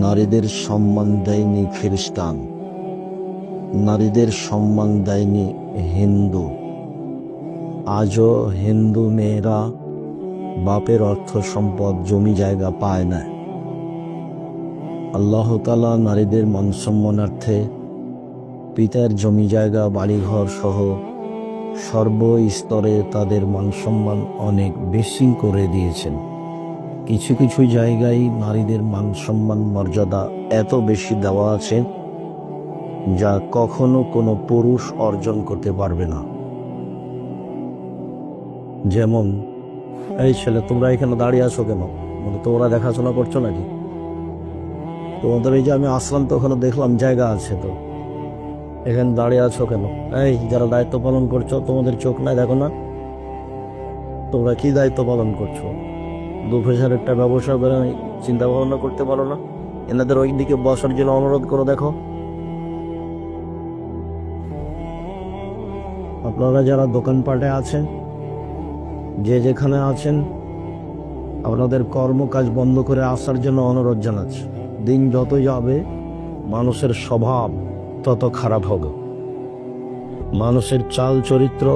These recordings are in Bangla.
নারীদের সম্মান দেয়নি খ্রিস্টান, নারীদের সম্মান দেয়নি হিন্দু। আজও হিন্দু মেয়েরা বাপের অর্থ সম্পদ জমি জায়গা পায় না। আল্লাহ তাআলা নারীদের মান সম্মানার্থে পিতার জমি জায়গা বাড়িঘর সহ সর্বস্তরে তাদের মান সম্মান অনেক বেশি করে দিয়েছেন। কিছু কিছু জায়গায় নারীদের মান সম্মান মর্যাদা এত বেশি দেওয়া আছে যা কখনো কোনো পুরুষ অর্জন করতে পারবে না। যেমন, এই ছেলে, তোমরা এখানে দাঁড়িয়ে আছো কেন? তোমরা দেখাশোনা করছো নাকি? তোমাদের এই যে আমি আসলাম তো ওখানে দেখলাম জায়গা আছে, তো এখানে দাঁড়িয়ে আছো কেন? এই যারা দায়িত্ব পালন করছো, তোমাদের চোখ নাই, দেখো না তোমরা কি দায়িত্ব পালন করছো? দু পয়সার একটা ব্যবসা করে চিন্তা ভাবনা করতে পারো না? এনাদের ওই দিকে বসার জন্য অনুরোধ করো। দেখো, আপনারা যারা দোকানপাটে আছেন, যে যেখানে আছেন, আপনাদের কর্মকাজ বন্ধ করে আসার জন্য অনুরোধ জানাচ্ছি। দিন যত যাবে মানুষের স্বভাব তত খারাপ হবে, মানুষের চাল চরিত্র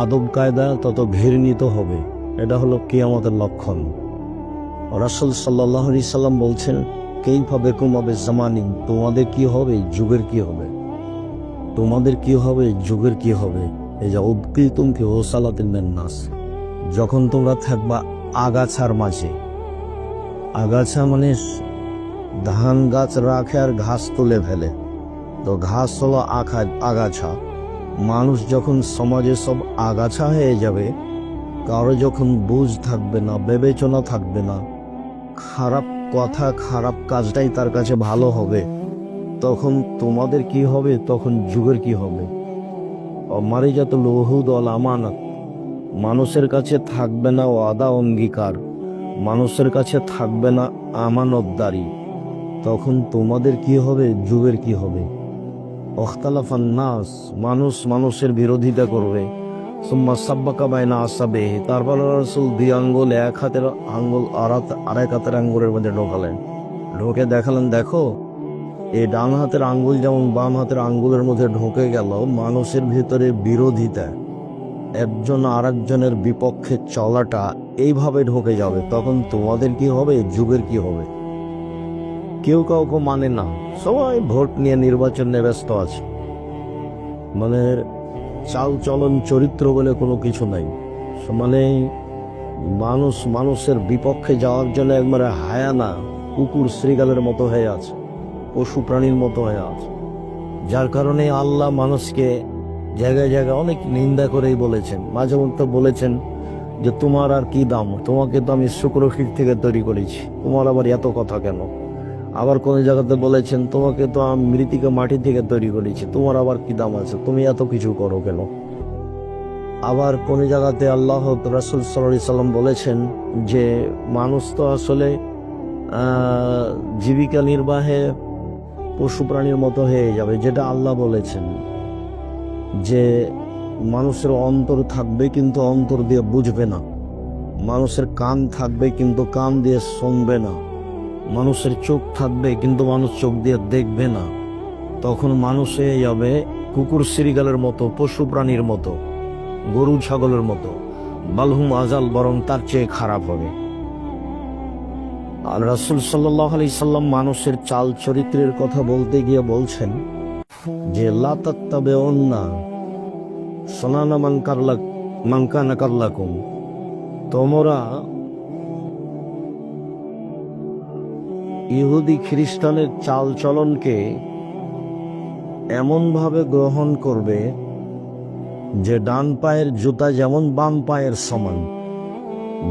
আদব কায়দা তত ঘৃণিত হবে। এটা হলো কিয়ামতের লক্ষণ। রাসূল সাল্লাল্লাহু আলাইহি সাল্লাম বলছেন, কাইফা বিকুম আবে জামানিন, তোমাদের কি হবে, যুগের কি হবে, তোমাদের কি হবে, যুগের কি হবে। এই যে উদ্কিতুম ফি ওসালাতিন নাস, যখন তোমরা থাকবা আগাছার মাঝে। আগাছা মানে ধান গাছ রাখে আর ঘাস তুলে ফেলে, তো ঘাস হলো আগাছা। মানুষ যখন সমাজে সব আগাছা হয়ে যাবে, কারো যখন বুঝ থাকবে না, বিবেচনা থাকবে না, খারাপ কথা খারাপ কাজটাই তার কাছে ভালো হবে, তখন তোমাদের কি হবে, তখন যুগের কি হবে। অমারিজাতুল উহুদ ওয়াল আমানাত, মানুষের কাছে থাকবে না ওয়াদা অঙ্গীকার, মানুষের কাছে থাকবে না আমানতদারি, তখন তোমাদের কি হবে, যুগের কি হবে। ওখতালাফান নাস, মানুষ মানুষের বিরোধিতা করবে। সুম্মা সাব্বাকা বাইনা আসাবে, তারপর রাসূল দুই আঙ্গুল, এক হাতের আঙ্গুল আরেক হাতের আঙ্গুলের মধ্যে ঢোকালেন, ঢোকে দেখালেন, দেখো এই ডান হাতের আঙ্গুল যেমন বাম হাতের আঙ্গুলের মধ্যে ঢোকে গেল, মানুষের ভিতরে বিরোধিতা, একজন আরেকজনের বিপক্ষে চলাটা এইভাবে ঢোকে যাবে, তখন তোমাদের কি হবে, যুগের কি হবে। কেউ কাউকে মানে না, সবাই ভোট নিয়ে নির্বাচনে ব্যস্ত আছে, মানে চাল চলন চরিত্র বলে কোনো কিছু নাই। মানে মানুষ মানুষের বিপক্ষে যাওয়ার জন্য একবারে হায়ানা, কুকুর শ্রীগালের মতো হয়ে আছে, পশু প্রাণীর মতো হয়ে আছে। যার কারণে আল্লাহ মানুষকে জায়গায় জায়গায় অনেক নিন্দা করেই বলেছেন। মাঝে মধ্যে বলেছেন যে তোমার আর কি দাম, তোমাকে তো আমি শুক্রক্ষীর থেকে তৈরি করেছি, তোমার আবার এত কথা কেন। আবার কোন জায়গাতে বলেছেন, তোমাকে তো আমি মৃত্তিকা মাটি থেকে তৈরি করেছি, তোমার আবার কি দাম আছে, তুমি এত কিছু করো কেন। আবার কোন জায়গাতে আল্লাহ রাসূল সাল্লাল্লাহু আলাইহি সাল্লাম বলেছেন যে মানুষ তো আসলে জীবিকা নির্বাহে পশু প্রাণীর মতো হয়ে যাবে, যেটা আল্লাহ বলেছেন যে মানুষের অন্তর থাকবে কিন্তু অন্তর দিয়ে বুঝবে না, মানুষের কান থাকবে কিন্তু কান দিয়ে শুনবে না, মানুষের চোখ থাকবে কিন্তু মানুষ চোখ দিয়ে দেখবে না, তখন মানুষ হয়ে যাবে কুকুর শ্রীগালের মতো, পশু প্রাণীর মতো, গরু ছাগলের মতো, বালহুম আজাল, বরং তার চেয়ে খারাপ হবে। আর রাসূল সাল্লাল্লাহু আলাইহি সাল্লাম মানুষের চাল চরিত্রের কথা বলতে গিয়ে বলছেন যে লা তাত্তাবিউন্না সুনানা মান কানা কাবলাকুম, তোমরা ইহুদি খ্রিস্টানের চাল চলনকে এমন ভাবে গ্রহণ করবে যে ডান পায়ের জুতা যেমন বাম পায়ের সমান,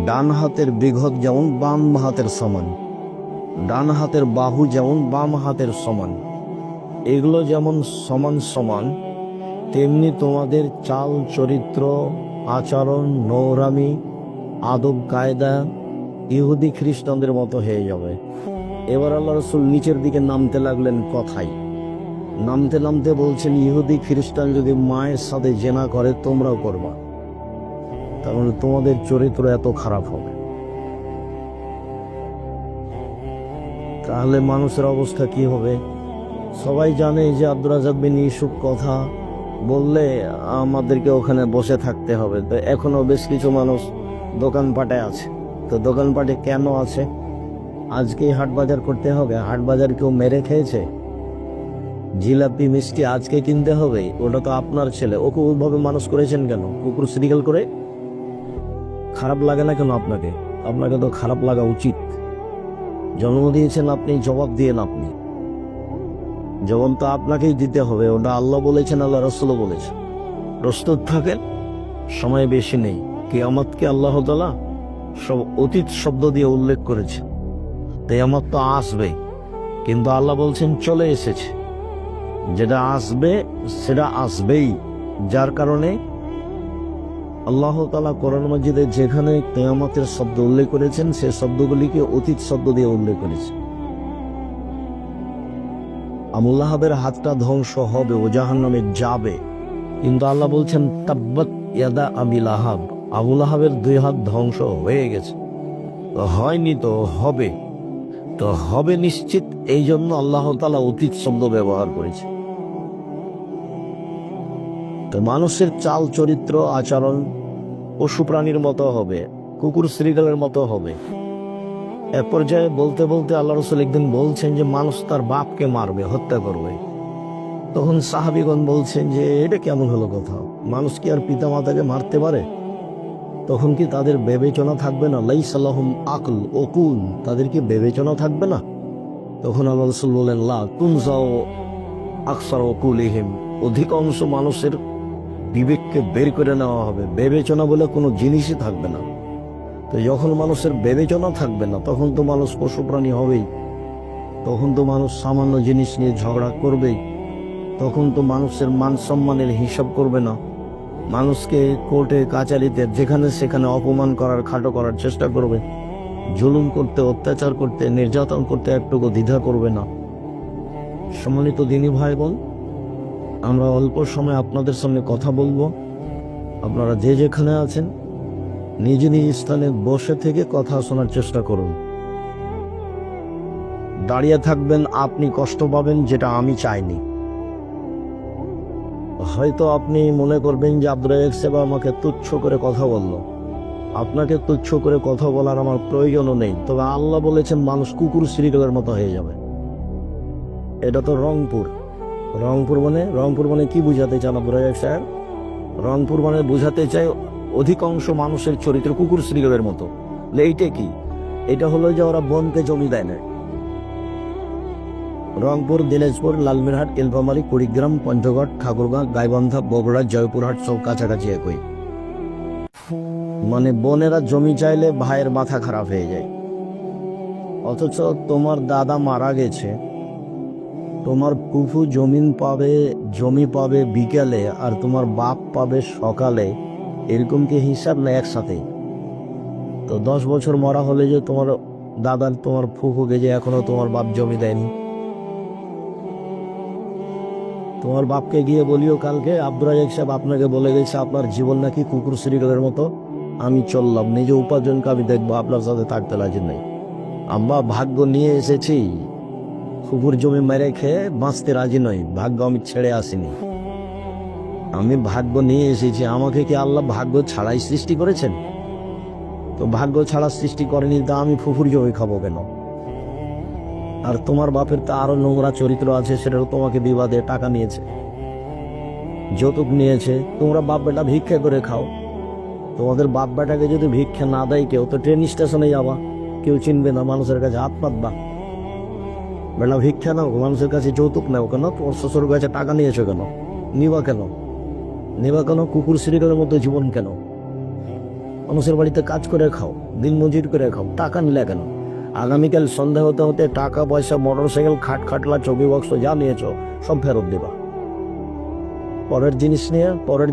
ডান হাতের বিঘত যেমন বাম হাতের সমান, ডান হাতের বাহু যেমন বাম হাতের সমান, এগুলো যেমন সমান সমান, তেমনি তোমাদের চাল চরিত্র আচরণ নৌরামি আদব কায়দা ইহুদি খ্রিস্টানদের মতো হয়ে যাবে। এবার আল্লাহ রাসূল নিচের দিকে নামতে লাগলেন কথায়, নামতে নামতে বলছেন, ইহুদি খ্রিস্টান যদি মায়ের সাথে জেনা করে তোমরাও করবা, তাহলে তোমাদের চরিত্র এত খারাপ হবে। তাহলে মানুষের অবস্থা কি হবে? সবাই জানে যে আব্দুর রাজ্জাক বিন ইউসুফ কথা বললে আমাদেরকে ওখানে বসে থাকতে হবে। তো এখনো বেশ কিছু মানুষ দোকানপাটে আছে। তো দোকানপাটে কেন আছে? আজকেই হাট বাজার করতে হবে? হাট বাজার কেউ মেরে খেয়েছে? জিলাপি মিষ্টি আজকে কিনতে হবে? ওটা তো আপনার ছেলে, ওকে ওইভাবে মানুষ করেছেন কেন? কুকুর সিরিয়াল করে? খারাপ লাগে না কেন আপনাকে? আপনাকে তো খারাপ লাগা উচিত। জন্ম দিয়েছেন আপনি, জবাব দিয়েন আপনি। জবাব তো আপনাকেই দিতে হবে। ওটা আল্লাহ বলেছেন, আল্লাহ রসুলও বলেছেন। প্রস্তুত থাকেন, সময় বেশি নেই। কিয়ামতকে আল্লাহ তাআলা সব অতীত শব্দ দিয়ে উল্লেখ করেছে। কিয়ামত তো আসবে, কিন্তু আল্লাহ বলছেন চলে এসেছে। যেটা আসবে সেটা আসবেই। যার কারণে আল্লাহ তাআলা কোরআন মাজিদে যেখানে কিয়ামতের শব্দ উল্লেখ করেছেন, সে শব্দগুলিকে অতীত শব্দ দিয়ে উল্লেখ করেছে। আবু লাহাবের হাতটা ধ্বংস হবে, ও জাহান্নামে যাবে, কিন্তু আল্লাহ বলছেন তাব্বাত ইয়াদা আবি লাহাব, আবু লাহাবের 2 হাত ধ্বংস হয়ে গেছে। তো হয়নি, তো হবে। তো হবে নিশ্চিত, এই জন্য আল্লাহ তাআলা অতীত শব্দ ব্যবহার করেছে। তো মানুষের চাল চরিত্র আচরণ পশু প্রাণীর মতো হবে, কুকুর শ্রীগালের মতো হবে। এক পর্যায়ে বলতে বলতে আল্লাহ রসুল একদিন বলছেন যে মানুষ তার বাপকে মারবে, হত্যা করবে। তখন সাহাবীগণ বলছেন যে এটা কেমন হলো কথা? মানুষ কি আর পিতা মাতাকে মারতে পারে? তখন কি তাদের বিবেচনা থাকবে না? লাইসা লাহুম আকল ওকুল, তাদের কি বিবেচনা থাকবে না? তখন আল্লাহ রসুল বলেন লা তুনজাও আকসার ওকুলিহিম, অধিকাংশ মানুষের বিবেককে বের করে নেওয়া হবে। বিবেচনা বলে কোনো জিনিসই থাকবে না। তো যখন মানুষের বিবেচনা থাকবে না, তখন তো মানুষ পশু প্রাণী হবেই। তখন তো মানুষ সামান্য জিনিস নিয়ে ঝগড়া করবেই। তখন তো মানুষের মান সম্মানের হিসাব করবে না। মানুষকে কোর্টে কাচারিতে যেখানে সেখানে অপমান করার, খাটো করার চেষ্টা করবে। জুলুম করতে, অত্যাচার করতে, নির্যাতন করতে একটুকু দ্বিধা করবে না। সম্মানিত দিনী ভাই বোন, আমরা অল্প সময় আপনাদের সামনে কথা বলবো। আপনারা যে যেখানে আছেন নিজ নিজ স্থানে বসে থেকে কথা শোনার চেষ্টা করুন। দাঁড়িয়ে থাকবেন, আপনি কষ্ট পাবেন, যেটা আমি চাইনি। হয়তো আপনি মনে করবেন যে আব্দুর রাজ্জাক সাহেব আমাকে তুচ্ছ করে কথা বলল। আপনাকে তুচ্ছ করে কথা বলার আমার প্রয়োজনও নেই। তবে আল্লাহ বলেছেন মানুষ কুকুর শ্রীগালের মতো হয়ে যাবে। এটা তো রংপুর। রংপুর মানে কি বুঝাতে চান আব্দুর রাজ্জাক সাহেব? রংপুর মানে বুঝাতে চাই অধিকাংশ মানুষের চরিত্র কুকুর শ্রীগালের মতো। এইটা কি? এটা হলো যে ওরা বনকে জমি দেয় না। রংপুর, দিনাজপুর, লালমিরহাট, নীলফামারী, কুড়িগ্রাম, পঞ্চগড়, ঠাকুরগাঁ, গাইবান্ধা, বগুড়া, জয়পুরহাট সব কাছাকাছি একই। মানে বোনেরা জমি চাইলে ভাইয়ের মাথা খারাপ হয়ে যায়। অথচ তোমার দাদা মারা গেছে, তোমার ফুফু জমি পাবে বিকেলে, আর তোমার বাপ পাবে সকালে। এরকম কি হিসাব না একসাথে? তো 10 বছর মরা হলে যে তোমার দাদার, তোমার ফুফুকে যে এখনো তোমার বাপ জমি দেয়নি। তোমার বাপকে গিয়ে বলিও কালকে আব্দুর রাজ্জাক সাহেব আপনাকে বলে গেছে আপনার জীবন নাকি কুকুর শ্রীগালের মতো। আমি চললাম, নিজে উপার্জনকে আমি দেখবো, আপনার সাথে থাকতে রাজি নেই। আমরা ভাগ্য নিয়ে এসেছি, কুকুর জমি মেরে খেয়ে বাঁচতে রাজি নই। ভাগ্য আমি ছেড়ে আসিনি, আমি ভাগ্য নিয়ে এসেছি। আমাকে কি আল্লাহ ভাগ্য ছাড়াই সৃষ্টি করেছেন? তো ভাগ্য ছাড়া সৃষ্টি করেনি, তা আমি ফুফুর জমি খাবো কেন? আর তোমার বাপের তো আরো নোংরা চরিত্র আছে, সেটাও তোমাকে বিবাদে টাকা নিয়েছে, যৌতুক নিয়েছে। তোমরা বাপ বেটা ভিক্ষা করে খাও। তোমাদের বাপ বেটাকে যদি ভিক্ষা না দেয় কেউ, তো ট্রেন স্টেশনে যাবা, কেউ চিনবে না, মানুষের কাছে হাত পাতবা। বেলা ভিক্ষা নাও, মানুষের কাছে যৌতুক নাও কেন? তোমার শ্বশুর কাছে টাকা নিয়েছো কেন? নিবা কেন? কুকুর শ্রীগালের মতো জীবন কেন? মানুষের বাড়িতে কাজ করে খাও, দিন মজুর করে খাও, টাকা নিলে কেন? আগামীকাল সন্ধ্যা হতে হতে টাকা পয়সা, মোটরসাইকেল, খাটলা, ছবি বক্স যা নিয়েছ সব ফেরত দেবা। পরের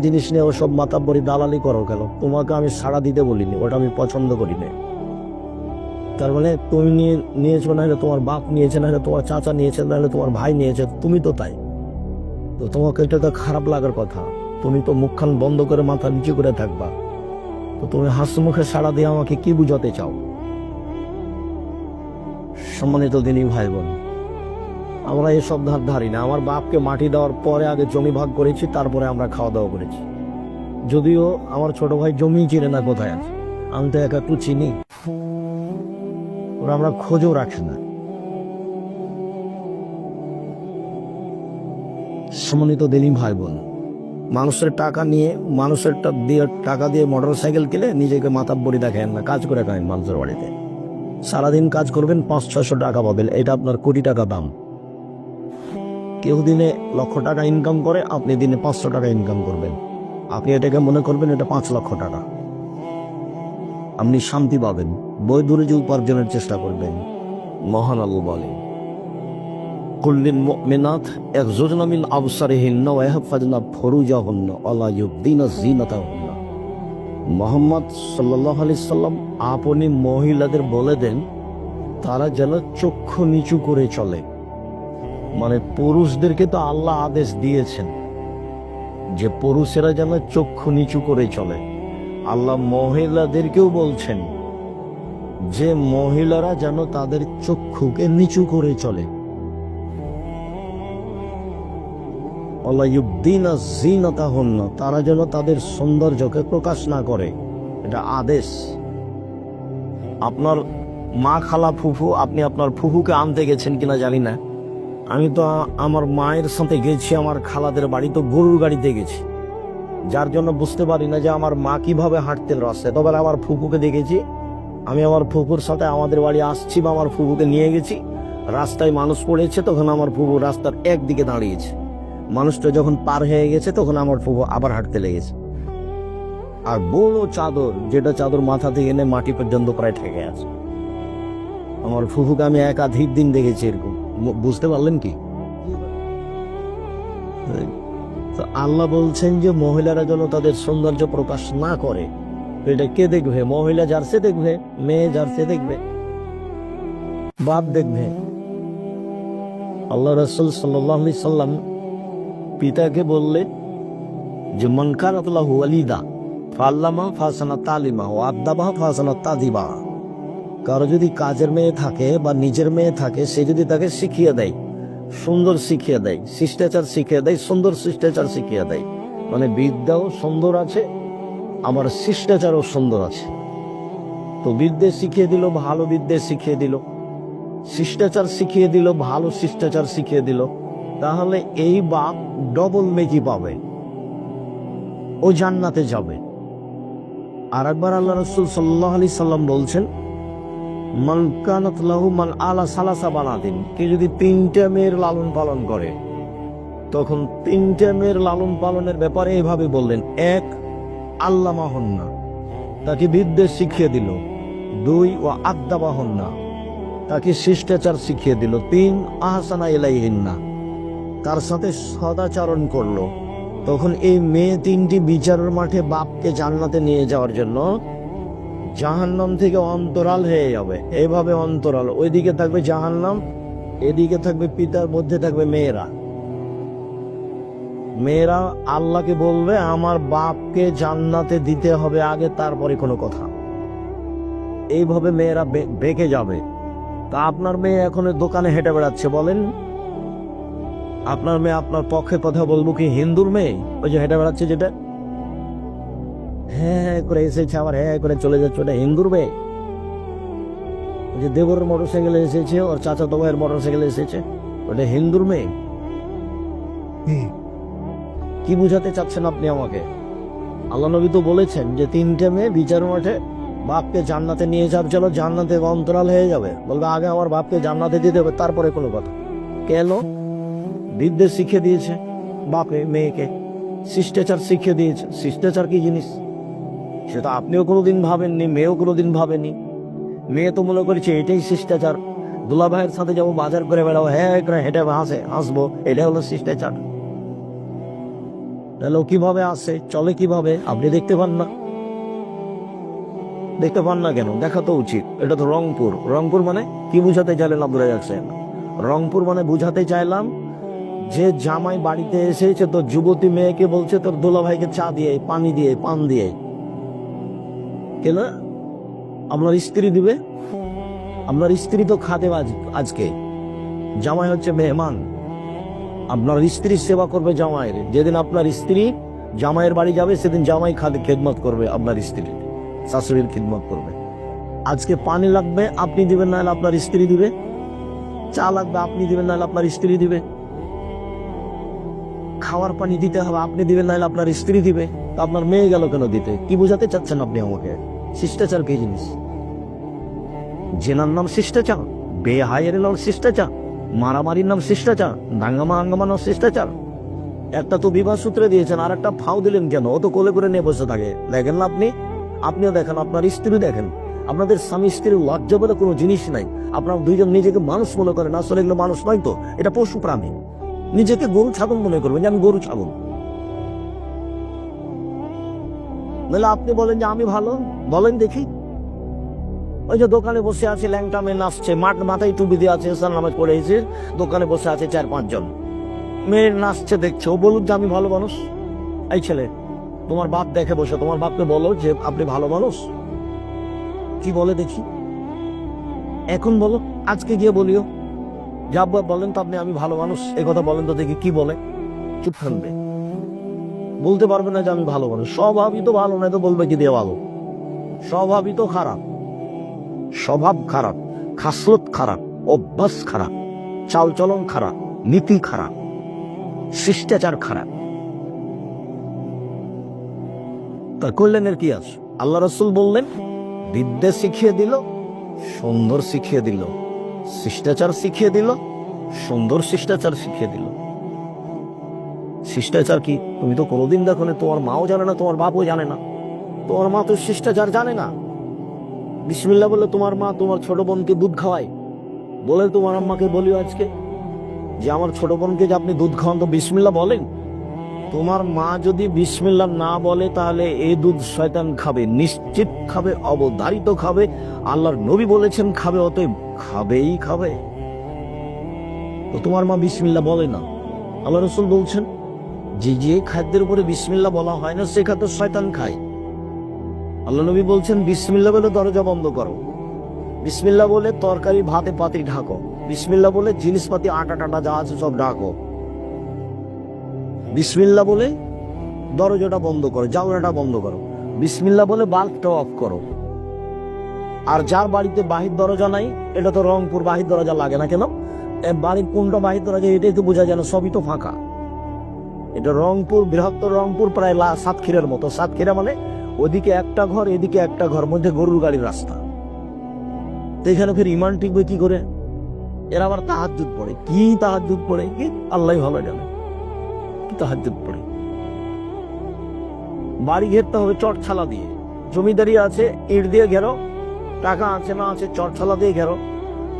জিনিস নিয়ে ওসব মাতাব্বরি দালালি করো কেন? তোমাকে আমি সাড়া দিতে বলিনি, ওটা আমি পছন্দ করি না। তার মানে তুমি নিয়েছো, না হলে তোমার বাপ নিয়েছে, না হলে তোমার চাচা নিয়েছে, না হলে তোমার ভাই নিয়েছে, তুমি তো তাই। তো তোমাকে এটা তো খারাপ লাগার কথা। তুমি তো মুখখান বন্ধ করে মাথা নিচু করে থাকবা। তো তুমি হাসি মুখে সাড়া দিয়ে আমাকে কি বুঝাতে চাও? সম্মানিত দিনী ভাই বোন, আমরা এসব ধার ধারি না। আমার বাপকে মাটি দেওয়ার পরে আগে জমি ভাগ করেছি, তারপরে আমরা খাওয়া দাওয়া করেছি। যদিও আমার ছোট ভাই জমি চিনে না কোথায় আছে, আমি তো একটু চিনি, ওরা আমরা খোঁজও রাখি না। সম্মানিত দিনী ভাই বোন, মানুষের টাকা নিয়ে টাকা দিয়ে মোটর সাইকেল কিনে নিজেকে মাতাব্বরি দেখেন না, কাজ করে খাবেন মানুষের বাড়িতে। সারাদিন কাজ করবেন, 500-600 টাকা পাবেন, এটা আপনার কোটি টাকা দাম। কেউ দিনে 1,00,000 টাকা ইনকাম করে, আপনি দিনে 500 টাকা ইনকাম করবেন, আপনি এটাকে মনে করবেন এটা 5 লক্ষ টাকা। আপনি শান্তি পাবেন, বৈধুর্য উপার্জনের চেষ্টা করবেন। মহান আল্লাহ বলেন, কুল্লিল মুমিনাত ইয়াগযুযনা মিন আবসারিহিন্না ওয়া ইয়াহফাযনা ফুরুজাহুন্না ওয়া লা ইউবদিনা যিনাতাহুন্না। মুহাম্মদ সাল্লাল্লাহু আলাইহি সাল্লাম আপনি মহিলাদের বলে দেন তারা যেন চক্ষু নিচু করে চলে। মানে পুরুষদেরকে তো আল্লাহ আদেশ দিয়েছেন যে পুরুষেরা যেন চক্ষু নিচু করে চলে, আল্লাহ মহিলাদেরকেও বলছেন যে মহিলারা যেন তাদের চক্ষুকে নিচু করে চলে। তারা যেন তাদের সৌন্দর্যকে প্রকাশ না করে, এটা আদেশ। আপনার মা, খালা, ফুফু, আপনি আপনার ফুফুকে আনতে গেছেন কিনা জানি না, আমি তো আমার মায়ের সাথে গেছি আমার খালাদের বাড়ি, তো গরুর গাড়িতে গেছি, যার জন্য বুঝতে পারি না যে আমার মা কিভাবে হাঁটতেন রাস্তায়। তবে আমার ফুফুকে দেখেছি, আমি আমার ফুফুর সাথে আমাদের বাড়ি আসছি বা আমার ফুফুকে নিয়ে গেছি, রাস্তায় মানুষ পড়েছে, তখন আমার ফুফু রাস্তার একদিকে দাঁড়িয়েছে, মানুষটা যখন পার হয়ে গেছে তখন আমার ফুফু আবার হাঁটতে লেগেছে। আর বড় চাদর, যেটা চাদর মাথা থেকে এনে মাটি পর্যন্ত প্রায় ঠেকে আছে। আমার ফুফুকে আমি একাধিক দিন দেখেছি এরকম। বুঝতে পারলেন কি? তো আল্লাহ বলছেন যে মহিলারা যেন তাদের সৌন্দর্য প্রকাশ না করে। তো এটা কে দেখবে? মহিলা যার সে দেখবে, মেয়ে যার সে দেখবে, বাপ দেখবে। আল্লাহ রাসূল সাল্লাল্লাহু আলাইহি সাল্লাম পিতাকে বললেন যে মান কানাত লাহু ওয়ালিদা ফাল্লামা ফাসানা তালিমা ওয়া আদাবা ফাসানা তাদিবা। কারো যদি কাজের মেয়ে থাকে বা নিজের মেয়ে থাকে, সে যদি তাকে শিখিয়ে দেয়, সুন্দর শিখিয়ে দেয়, শিষ্টাচার শিখিয়ে দেয়, সুন্দর শিষ্টাচার শিখিয়ে দেয়, মানে বিদ্যাও সুন্দর আছে, আমার শিষ্টাচারও সুন্দর আছে। তো বিদ্যে শিখিয়ে দিল, ভালো বিদ্যে শিখিয়ে দিল, শিষ্টাচার শিখিয়ে দিল, ভালো শিষ্টাচার শিখিয়ে দিল, তাহলে এই বাপ ডবল নেকি পাবে, ও জান্নাতে যাবে। আর একবার আল্লাহ রাসূল সাল্লাল্লাহু আলাইহি সাল্লাম বলছেন মান কানাত লাহু মান আলা সালাসা বানাতিন, কে যদি 3টে মেয়ের লালন পালন করে, তখন 3টে মেয়ের লালন পালনের ব্যাপারে এভাবে বললেন, 1 আল্লামাহুন্না, তাকে বিদ্যে শিখিয়ে দিল, 2 ওয়া আদাবাহুন্না, তাকে শিষ্টাচার শিখিয়ে দিল, 3 আহসানা ইলাইহিন্না, তার সাথে সদাচরণ করলো। তখন এই মেয়ে 3টি বিচারের মাঠে বাপকে জান্নাতে নিয়ে যাওয়ার জন্য জাহান্নাম থেকে অন্তরাল হয়ে যাবে। এইভাবে অন্তরাল, ওইদিকে থাকবে জাহান্নাম, এদিকে থাকবে পিতার, মধ্যে থাকবে মেয়েরা। মেয়েরা আল্লাহকে বলবে আমার বাপকে জান্নাতে দিতে হবে আগে, তারপরে কোনো কথা। এইভাবে মেয়েরা বেঁকে যাবে। তা আপনার মেয়ে এখন দোকানে হেঁটে বেড়াচ্ছে, বলেন আপনার মেয়ে আপনার পক্ষে কথা বলবো কি হিন্দুর মেয়ে ওই যে হেঁটে বেড়াচ্ছে, যেটা হ্যাঁ করে এসেছে আবার হ্যাঁ করে চলে যাচ্ছে, ওটা হিন্দুর মেয়ে? ওই যে দেবরের মোটরসাইকেলে এসেছে, ওর চাচাতো ভাইয়ের মোটরসাইকেলে এসেছে, ওটা হিন্দুর মেয়ে? কি বুঝাতে চাচ্ছেন আপনি আমাকে? আল্লাহ নবী তো বলেছেন যে 3টে মেয়ে বিচার মাঠে বাপকে জান্নাতে নিয়ে যাবে, চলো জান্নাতে অন্তরাল হয়ে যাবে, বলবে আগে আমার বাপকে জান্নাতে দিতে হবে, তারপরে কোনো কথা। কেন? বিদ্যে শিখিয়ে দিয়েছে বাপে মেয়েকে, শিষ্টাচার শিখিয়ে দিয়েছে। শিষ্টাচার কি জিনিস সেটা আপনিও কোনোদিন ভাবেননি, মেয়েও কোনোদিন ভাবেনি। মেয়ে তো মনে করেছে এটাই শিষ্টাচার, দুলা ভাইয়ের সাথে যাবো বাজার করে বেড়াবো, হ্যাঁ করে হেঁটে আসবো, এটা হলো শিষ্টাচার। তাহলে কিভাবে আসে, চলে কিভাবে? আপনি দেখতে পান না? দেখতে পান না কেন? দেখা তো উচিত। এটা তো রংপুর। রংপুর মানে কি বুঝাতে চাইলেন আব্দুল রাজ্জাক সাহেব? রংপুর মানে বুঝাতে চাইলাম যে জামাই বাড়িতে এসেছে, তো যুবতী মেয়েকে বলছে তোর দুলা ভাইকে চা দিয়ে, পানি দিয়ে, পান দিয়ে। কেন? আপনার স্ত্রী দিবে? আপনার স্ত্রী তো খাদেম আজকে জামাই হচ্ছে মেহমান। আপনার স্ত্রীর সেবা করবে জামাইয়ের। যেদিন আপনার স্ত্রী জামাইয়ের বাড়ি যাবে সেদিন জামাই খেদমত করবে, আপনার স্ত্রীর শাশুড়ির খিদমত করবে। আজকে পানি লাগবে আপনি দিবেন, নাহলে আপনার স্ত্রী দিবে। চা লাগবে আপনি দিবেন, নাহলে আপনার স্ত্রী দিবে। খাওয়ার পানি দিতে হবে আপনি দিবেন, নাহলে আপনার স্ত্রী দিবে। তো আপনার মেয়ে গেল কেন দিতে? কি বোঝাতে চাচ্ছেন আপনি আমাকে? শিষ্টাচার কি জিনিস? জেনার নাম শিষ্টাচার, বেহায়ের নাম শিষ্টাচার, মারামারির নাম শিষ্টাচার, দাঙ্গামা হাঙ্গামা নাম শিষ্টাচার। একটা তো বিবাহ সূত্রে দিয়েছেন, আর একটা ফাও দিলেন কেন? ও তো কোলে করে নিয়ে বসে থাকে। দেখেন না আপনিও দেখেন, আপনার স্ত্রী দেখেন। আপনাদের স্বামী স্ত্রীর লজ্জা বলে কোনো জিনিস নাই। আপনারা দুইজন নিজেকে মানুষ মনে করেন, আসলে এগুলো মানুষ নয়, তো এটা পশু প্রাণী। নিজেকে গরু ছাগল মনে করবেন যে আমি গরু ছাগল। নাহলে আপনি বলেন যে আমি ভালো, বলেন দেখি। ওই যে দোকানে বসে আছে, ল্যাংটা মেয়ে নাচছে, মাথায় টুপি দিয়ে আছে, নামাজ পড়ে এসে দোকানে বসে আছে 4-5 জন মেয়ে নাচছে, দেখছে। ও বলুক যে আমি ভালো মানুষ। এই ছেলে, তোমার বাপ দেখে বসে, তোমার বাপকে বলো যে আপনি ভালো মানুষ। কি বলে দেখি, এখন বলো, আজকে গিয়ে বলিও যা বলেন তো আপনি আমি ভালো মানুষ, এ কথা বলেন তো দেখি কি বলে। চুপ থাকবে, বলতে পারবে না যে আমি ভালো মানুষ। স্বভাবই তো ভালো নয়, তো বলবে কি দিয়ে ভালো? স্বভাবই তো খারাপ, স্বভাব খারাপ, খাসলত খারাপ, অভ্যাস খারাপ, চালচলন খারাপ, নীতি খারাপ, শিষ্টাচার খারাপ। তার কল্যাণের কি আছে? আল্লাহ রাসূল বললেন, বিদ্যা শিখিয়ে দিল, সুন্দর শিখিয়ে দিল, শিষ্টাচার শিখিয়ে দিল, সুন্দর শিষ্টাচার শিখিয়ে দিল। শিষ্টাচার কি তুমি তো কোনোদিন দেখো না, তোমার মাও জানে না, তোমার বাপও জানে না। তোমার মা তো শিষ্টাচার জানে না। বিসমিল্লাহ বলে তোমার মা তোমার ছোট বোনকে দুধ খাওয়ায়, বলে তোমার আম্মাকে বলিও আজকে যে আমার ছোট বোনকে যে আপনি দুধ খাওয়ান, তো বিসমিল্লাহ বলেন। তোমার মা যদি বিসমিল্লাহ না বলে, তাহলে এই দুধ শয়তান খাবে, নিশ্চিত খাবে, অবধারিত খাবে। আল্লাহর নবী বলেছেন খাবে, অতএব খাবেই খাবে। তো তোমার মা বিসমিল্লাহ বলে না। আল্লাহ রাসূল বলছেন যে যে খাদ্যের উপরে বিসমিল্লাহ বলা হয় না, সে খাদ্য শয়তান খায়। আল্লাহ নবী বলছেন বিসমিল্লাহ বলে দরজা বন্ধ করো, বিসমিল্লাহ বলে তরকারি ভাতে পাতি ঢাকো, বিসমিল্লাহ বলে জিনিসপাতি আটা টাটা যা আছে সব ঢাকো, বিসমিল্লাহ বলে দরজাটা বন্ধ করো, জানলাটা বন্ধ করো, বিসমিল্লাহ বলে বাল্বটা অফ করো। আর যার বাড়িতে বাহির দরজা নাই, এটা তো রংপুর বাহির দরজা লাগে না কেন? বাড়ির কোনটা বাহির দরজা এটাই তো বোঝা যায় না, সবই তো ফাঁকা। এটা রংপুর, বৃহত্তর রংপুর প্রায় সাতক্ষীরার মতো। সাতক্ষীরা মানে ওদিকে একটা ঘর, এদিকে একটা ঘর, মধ্যে গরুর গাড়ির রাস্তা। তো এখানে ফের ইমান টিকবে কি করে? এরা আবার তাহাজ্জুদ পড়ে। কি তাহাজ্জুদ পড়ে? কি আল্লাহ ভালো জানে কি তাহাজ্জুদ পড়ে। বাড়ি ঘেরতে হবে চটছালা দিয়ে, জমিদারি আছে ইট দিয়ে ঘেরো, টাকা আছে না আছে চটছালা দিয়ে ঘেরো।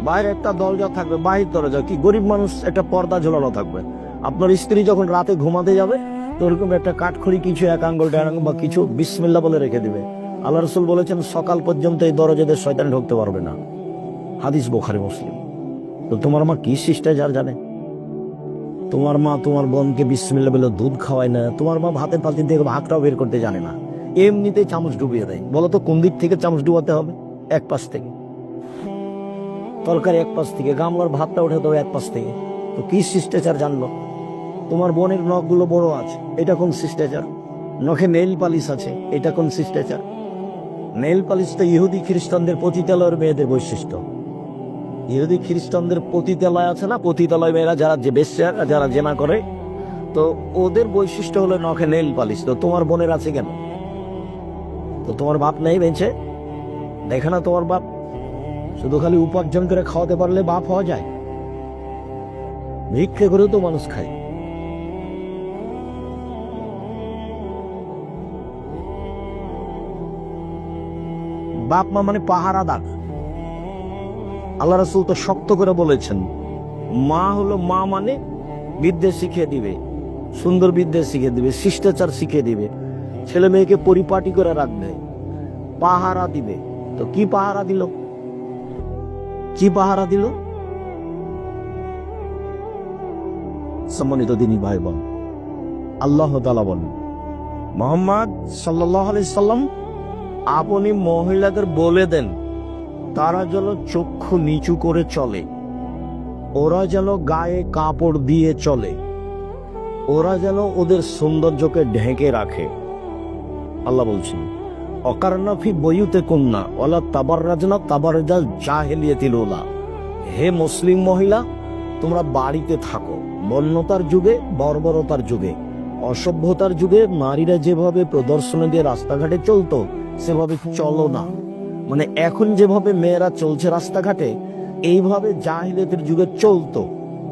বাইরে একটা দরজা থাকবে, বাহির দরজা কি গরিব মানুষ একটা পর্দা ঝোলানো থাকবে। আপনার স্ত্রী যখন রাতে ঘুমাতে যাবে, তো ওরকম একটা কাঠখড়ি কিছু, 1 আঙ্গুল 1.5 আঙ্গুল বা কিছু বিসমিল্লাহ বলে রেখে দিবে। আল্লাহ রাসূল বলেছেন সকাল পর্যন্ত এই দরজাতে শয়তান ঢুকতে পারবে না। হাদিস বুখারী মুসলিম। তো তোমার মা কি শিষ্টাচার জানে? তোমার মা তোমার বোনকে বিসমিল্লাহ বলে দুধ খাওয়ায় না। তোমার মা ভাতের পাতি থেকে ভাতটাও বের করতে জানে না, এমনিতেই চামচ ডুবিয়ে দেয়। বলো তো কোন দিক থেকে চামচ ডুবাতে হবে? এক পাশ থেকে। তরকারি এক পাশ থেকে, গামলার ভাতটা উঠে দেবে এক পাশ থেকে। তো কি শিষ্টাচার জানলো? তোমার বোনের নখগুলো বড় আছে, এটা কোন শিষ্টাচার? নখে নেইল পালিশ আছে, এটা কোন শিষ্টাচার? নেইল পালিশ তো ইহুদি খ্রিস্টানদের পতিতালয়ের মেয়েদের বৈশিষ্ট্য। ইহুদি খ্রিস্টানদের পতিতালয় আছে না, পতিতালয় মেয়েরা যারা যে বেশ্যা, যারা জেনা করে, তো ওদের বৈশিষ্ট্য হলো নখে নেইল পালিশ। তো তোমার বোনের আছে কেন? তো তোমার বাপ নেই বেঁচে? দেখে না তোমার বাপ? শুধু খালি উপার্জন করে খাওয়াতে পারলে বাপ হওয়া যায়? ভিক্ষে করেও তো মানুষ খায়। বাপ মা মানে পাহারাদার। আল্লাহ রাসূল তো শক্ত করে বলেছেন, মা হলো মা মানে বিদ্যা শিখিয়ে দিবে, সুন্দর বিদ্যা শিখিয়ে দিবে, শিষ্টাচার শিখিয়ে দিবে, ছেলে মেয়েকে পরিপাটি করে রাখবে, পাহারা দিবে। তো কি পাহারা দিল? কি পাহারা দিল? সম্মানিত দিনী ভাই বোন, আল্লাহ তাআলা বলেন, মুহাম্মদ সাল্লাল্লাহু আলাইহি সাল্লাম আপনি মহিলাদের বলে দেন তারা যেন চক্ষু নিচু করে চলে, ওরা যেন গায়ে কাপড় দিয়ে চলে, ওরা যেন ওদের সৌন্দর্যকে ঢেকে রাখে। আল্লাহ বলছেন অকারনা ফি বইউতে কন্যা ওলা তাবাররাজনা তাবাররাজাল জাহেলিয়াতিল উলা। হে মুসলিম মহিলা, তোমরা বাড়িতে থাকো। বন্যতার যুগে, বর্বরতার যুগে, অসভ্যতার যুগে নারীরা যেভাবে প্রদর্শনী দিয়ে রাস্তাঘাটে চলতো সেভাবে চলো না। মানে এখন যেভাবে মেয়েরা চলছে রাস্তাঘাটে, এইভাবে জাহিলিয়াতের যুগে চলতো।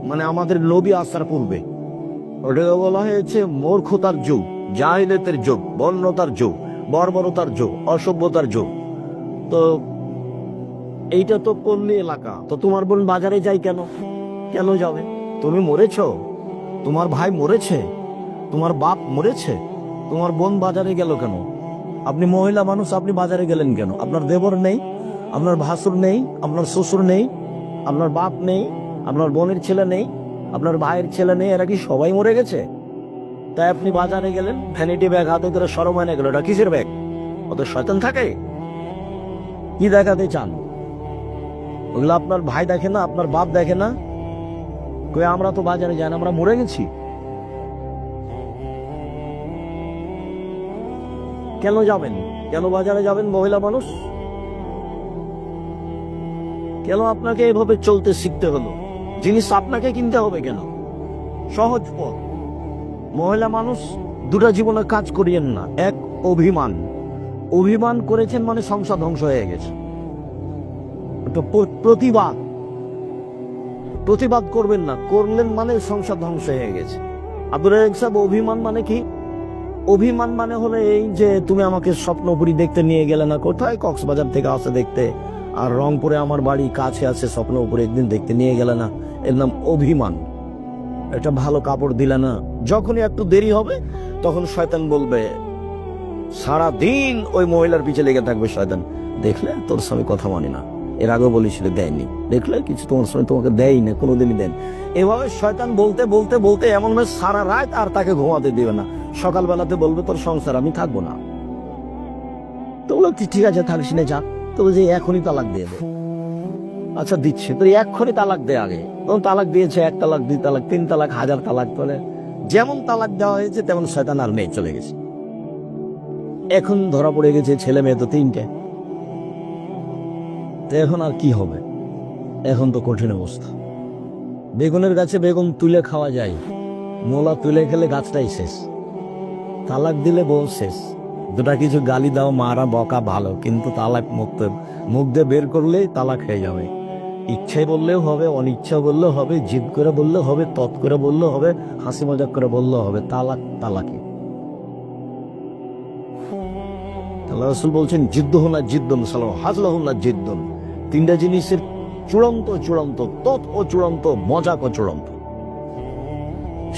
মানে আমাদের নবী আসার পূর্বে ওটাকে বলা হয়েছে মূর্খতার যুগ, জাহিলিয়াতের যুগ, বন্যতার যুগ, বর্বরতার যুগ, অসভ্যতার যুগ। তো এইটা তো পল্লী এলাকা। তো তোমার বোন বাজারে যায় কেন? কেন যাবে? তুমি মরেছ, তোমার ভাই মরেছে, তোমার বাপ মরেছে, তোমার বোন বাজারে গেল কেন? আপনি মহিলা মানুষ, আপনি বাজারে গেলেন কেন? আপনার দেবর নেই, আপনার ভাসুর নেই, আপনার শ্বশুর নেই, আপনার বাপ নেই, আপনার বোনের ছেলে নেই, আপনার ভাইয়ের ছেলে নেই, এরা কি সবাই মরে গেছে? তাই আপনি বাজারে গেলেন, ভ্যানিটি ব্যাগ হাতে করে সরম এনে গেল। এটা কিসের ব্যাগ? অত শয়তান থাকে? কি দেখাতে চান? ওগুলো আপনার ভাই দেখে না, আপনার বাপ দেখে না? কই আমরা তো বাজারে যাই না, আমরা মরে গেছি। কেন যাবেন? কেন বাজারে যাবেন মহিলা মানুষ? কেন আপনাকে এভাবে চলতে শিখতে হলো? জিনিস আপনাকে কিনতে হবে কেন? সহজ পথ। মহিলা মানুষ দুটা জীবনে কাজ করিয়েন না। এক, অভিমান। অভিমান করেছেন মানে সংসার ধ্বংস হয়ে গেছে। প্রতিবাদ, প্রতিবাদ করবেন না, করলেন মানে সংসার ধ্বংস হয়ে গেছে। আব্দুল রাজ্জাক সাহেব, অভিমান মানে কি? অভিমান মানে হলো এই যে তুমি আমাকে স্বপ্নপুরী দেখতে নিয়ে গেলে না, কোথায় কক্সবাজার থেকে আসে দেখতে, আর রংপুরে আমার বাড়ি কাছে আছে, স্বপ্নপুরে একদিন দেখতে নিয়ে গেলে না, এর নাম অভিমান। একটা ভালো কাপড় দিলে না, যখনই একটু দেরি হবে তখন শয়তান বলবে, সারা দিন ওই মহিলার পিছে লেগে থাকবে শয়তান, দেখলে তোর স্বামী কথা মানে না, এর আগেও বলেছিল দেয়নি, দেখলে কিছু তোমার স্বামী তোমাকে দেয় না, কোনোদিনই দেন। এভাবে শয়তান বলতে বলতে বলতে এমন সারা রাত আর তাকে ঘুমাতে দিবে না। সকালবেলাতে বলবে তোর সংসার আমি থাকবো না। তো বলো ঠিক আছে থাকিস না, যা। তো যে এখনই তালাক দিয়ে দে। আচ্ছা দিচ্ছে, তো এক্ষুনি তালাক দে। আগে তখন তালাক দিয়েছে, 1 তালাক, 2 তালাক, 3 তালাক, 1000 তালাক, বলে যেমন তালাক দেওয়া হয়েছে তেমন শয়তান আর মেয়ে চলে গেছে। এখন ধরা পড়ে গেছে ছেলে মেয়ে তো 3টে। তো এখন আর কি হবে? এখন তো কঠিন অবস্থা। বেগুনের গাছে বেগুন তুলে খাওয়া যায়, মোলা তুলে খেলে গাছটাই শেষ। তালাক দিলে বউ শেষ। দুটা কিছু গালি দাও, মারা বকা ভালো, কিন্তু তালাক মুখ দিয়ে বের করলেই তালাক হয়ে যাবে। ইচ্ছাই বললেও হবে, অনিচ্ছা বললেও হবে, জিদ করে বললেও হবে, তৎ করে বললেও হবে, হাসি মজাক করে বললেও হবে। তালাক তালাকি। আল্লাহ রাসূল বলছেন জিদ্দুহুনা জিদ্দুন সালাম হাজলাহুনা জিদ্দুন। 3টা জিনিসের চূড়ান্ত চূড়ান্ত, তৎ ও চূড়ান্ত, মজাক ও চূড়ান্ত।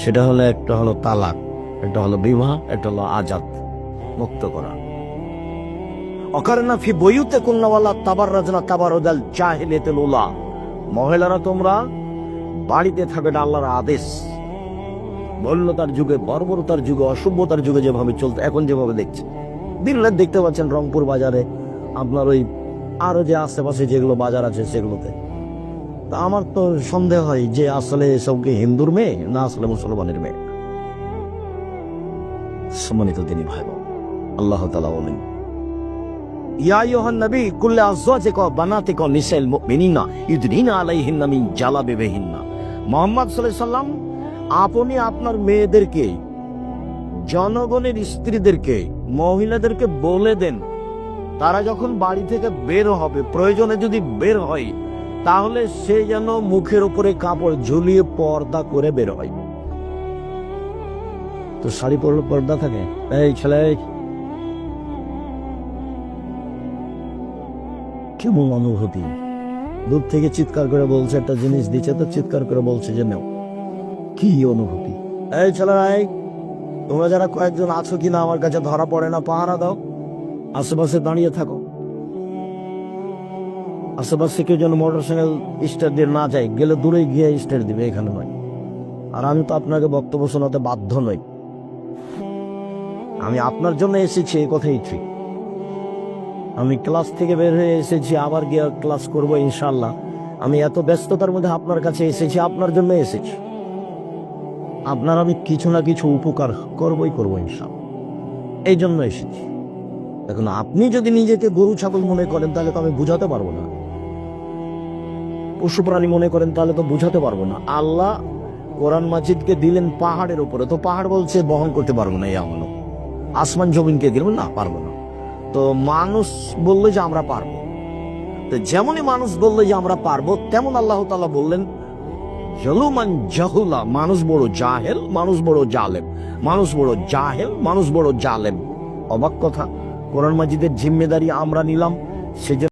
সেটা হলো, একটা হলো তালাক, একটা হলো বিবাহ, একটা হলো আজাদ, মুক্ত করা। অকারনা ফি বইউতে কুন্নাওয়ালা তাবাররাজনা তাবাররাজাল জাহিলিয়াতিল উলা। মহিলারা তোমরা বাড়িতে থাকবে, এটা আল্লাহর আদেশ। বন্যতার যুগে, বর্বরতার যুগে, অসভ্যতার যুগে যেভাবে চলতো, এখন যেভাবে দেখছে, দিনরাত দেখতে পাচ্ছেন রংপুর বাজারে, আপনার ওই আরো যে আশেপাশে যেগুলো বাজার আছে সেগুলোতে। তা আমার তো সন্দেহ হয় যে আসলে এসবকে হিন্দুর মেয়ে না আসলে মুসলমানের মেয়ে। সম্মানিত দিনী ভাই বোন, আল্লাহ তাআলা বলেন, ইয়া আইয়ুহান নবী কুল্লি আজওয়াজিকা ওয়া বানাতিকা নিসাইল মুমিনিনা ইউদনিনা আলাইহিন্না মিন জালাবিবিহিন্না। মুহাম্মদ সাল্লাল্লাহু আলাইহি সাল্লাম, আপনি আপনার মেয়েদেরকে, জনগণের স্ত্রীদেরকে, মহিলাদেরকে বলে দেন, তারা যখন বাড়ি থেকে বের হবে, প্রয়োজনে যদি বের হয়, তাহলে সে যেন মুখের উপরে কাপড় ঝুলিয়ে পর্দা করে বের হয়। তো শাড়ি পরলে পর্দা থাকে? এই ছেলে, কেমন অনুভূতি? দূর থেকে চিৎকার করে বলছে, একটা জিনিস দিচ্ছে তো চিৎকার করে বলছে যে নাও। কি অনুভূতি? এই ছেলেরা, তোমরা যারা কয়েকজন আছো কিনা আমার কাছে ধরা পড়ে না, পাহারা দাও, আশেপাশে দাঁড়িয়ে থাকো। আশেপাশে কেউ যেন মোটরসাইকেল স্টার্ট দিয়ে না যায়, গেলে দূরে গিয়ে স্টার্ট দিবে, এখানে নয়। আর আমি তো আপনাকে বক্তব্য শোনাতে বাধ্য নই, আমি আপনার জন্য এসেছি, এই কথাই ঠিক। আমি ক্লাস থেকে বের হয়ে এসেছি, আবার গিয়ে ক্লাস করব ইনশাল্লাহ। আমি এত ব্যস্ততার মধ্যে আপনার কাছে এসেছি, আপনার জন্য এসেছি। আপনার আমি কিছু না কিছু উপকার করবো ইনশাল্লাহ, এই জন্য এসেছি। এখন আপনি যদি নিজেকে গরু ছাগল মনে করেন তাহলে তো আমি বুঝাতে পারবো না, পশু প্রাণী মনে করেন তাহলে তো বুঝাতে পারবো না। আল্লাহ কোরআন মাজিদকে দিলেন পাহাড়ের উপরে, তো পাহাড় বলছে বহন করতে পারবো না এই আমল। আসমান জমিনকে দিলেন না, পারবো না। তো মানুষ বললো যে আমরা পারবো, তো যেমনই মানুষ বললো যে আমরা পারবো, তেমন আল্লাহ তাআলা বললেন জলুমান জাহুলা, মানুষ বড় জাহেল, মানুষ বড় জালেম, মানুষ বড় জাহেল, মানুষ বড় জালেম। অবাক কথা, কোরআন মাজিদের জিম্মেদারি আমরা নিলাম, সেজন্য